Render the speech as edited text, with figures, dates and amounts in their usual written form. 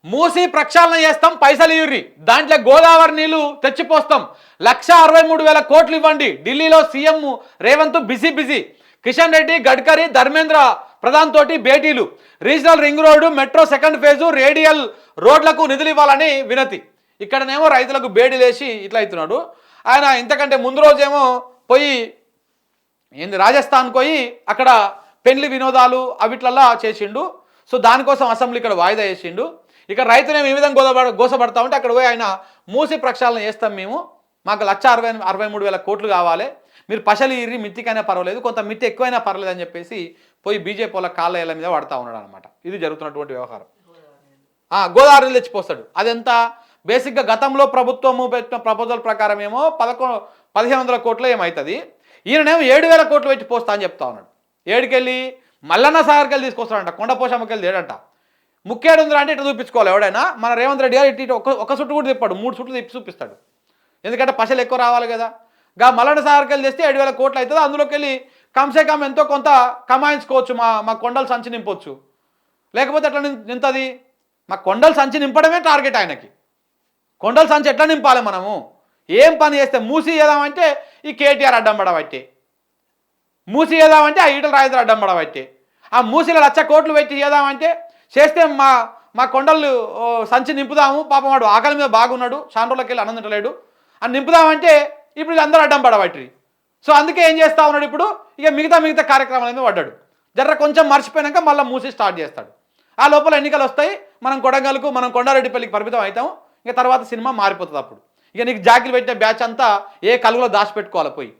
మూసి ప్రక్షాళన చేస్తాం, పైసలు ఇవ్వరి, దాంట్లో గోదావరి నీళ్లు తెచ్చిపోస్తాం, 1,63,000 కోట్లు ఇవ్వండి. ఢిల్లీలో సీఎం రేవంత్ బిజీ. కిషన్ రెడ్డి, గడ్కరీ, ధర్మేంద్ర ప్రధాన్ తోటి భేటీలు, regional ring road, metro second phase, radial రోడ్లకు నిధులు ఇవ్వాలని వినతి. ఇక్కడనేమో రైతులకు బేడీలేసి ఇట్లా అవుతున్నాడు ఆయన. ఇంతకంటే ముందు రోజేమో పోయి రాజస్థాన్ పోయి అక్కడ పెళ్లి వినోదాలు అవిట్లల్లా చేసిండు. సో దానికోసం అసెంబ్లీ ఇక్కడ వాయిదా చేసిండు. ఇక రైతునేమో ఈ విధంగా గోసపడతా ఉంటే అక్కడ పోయి ఆయన మూసి ప్రక్షాళన చేస్తాం, మాకు 1,63,000 కోట్లు కావాలి, మీరు పశలు ఇర్రి మిత్తికైనా పర్వాలేదు, కొంత మిత్తి ఎక్కువైనా పర్వాలేదు అని చెప్పేసి పోయి బీజేపీ వాళ్ళ కాళ్ళ ఏళ్ళ మీద పడతా ఉన్నాడు అనమాట. ఇది జరుగుతున్నటువంటి వ్యవహారం. గోదావరి నీళ్ళు తెచ్చిపోస్తాడు. అదెంత బేసిక్గా గతంలో ప్రభుత్వము పెట్టిన ప్రపోజల్ ప్రకారం ఏమో 1,500 కోట్లు ఏమవుతుంది, ఈయననేమో 7,000 కోట్లు పెట్టి పోస్తా అని చెప్తా ఉన్నాడు. ఏడుకెళ్ళి మల్లన్న సాగర్కి వెళ్ళి తీసుకొస్తాడంట, కొండపోషమ్మకి వెళ్ళి ఏడంట. ముక్కేడు ఉందిరా అంటే ఇట్లా చూపించుకోవాలి ఎవడైనా. మన రేవంత్ రెడ్డి గారు ఇటు ఒక సుట్టు కూడా తిప్పాడు, 3 సుట్లు తిప్పి చూపిస్తాడు. ఎందుకంటే పశలు ఎక్కువ రావాలి కదా. మల్లన్న సాగర్కి వెళ్ళి తెస్తే 7,000 కోట్లు అవుతుంది. అందులోకి వెళ్ళి కమ్సే కమ్ ఎంతో కొంత కమాయించుకోవచ్చు, మా కొండలు సంచి నింపొచ్చు. లేకపోతే ఎట్లా నింతది? మా కొండలు సంచి నింపడమే టార్గెట్ ఆయనకి. కొండల సంచి ఎట్లా నింపాలి మనము? ఏం పని చేస్తే మూసి చేద్దామంటే ఈ కేటీఆర్ అడ్డం పడబట్టే, మూసి చేద్దామంటే ఆ ఈటల రాజేంద్ర అడ్డం పడబట్టే, ఆ మూసిలో 1,00,000 కోట్లు పెట్టి చేద్దామంటే చేస్తే మా కొండలు సంచి నింపుదాము, పాపం వాడు ఆకలి మీద బాగున్నాడు, చాండ్రోళ్ళకి వెళ్ళి అన్నం తింటలేడు అని నింపుదామంటే ఇప్పుడు వీళ్ళందరూ అడ్డం పడబట్టి. సో అందుకే ఏం చేస్తా ఉన్నాడు ఇప్పుడు, ఇక మిగతా కార్యక్రమాల మీద పడ్డాడు. జర్ర కొంచెం మర్చిపోయాక మళ్ళీ మూసి స్టార్ట్ చేస్తాడు. ఆ లోపల ఎన్నికలు వస్తాయి, మనం కొడంగల్కు మనం కొండారెడ్డిపల్లికి పరిమితం అవుతాం. ఇక తర్వాత సినిమా మారిపోతుంది. అప్పుడు ఇక నీకు జాకిలు పెట్టిన బ్యాచ్ అంతా ఏ కలుగులో దాచిపెట్టుకోవాలి పోయి.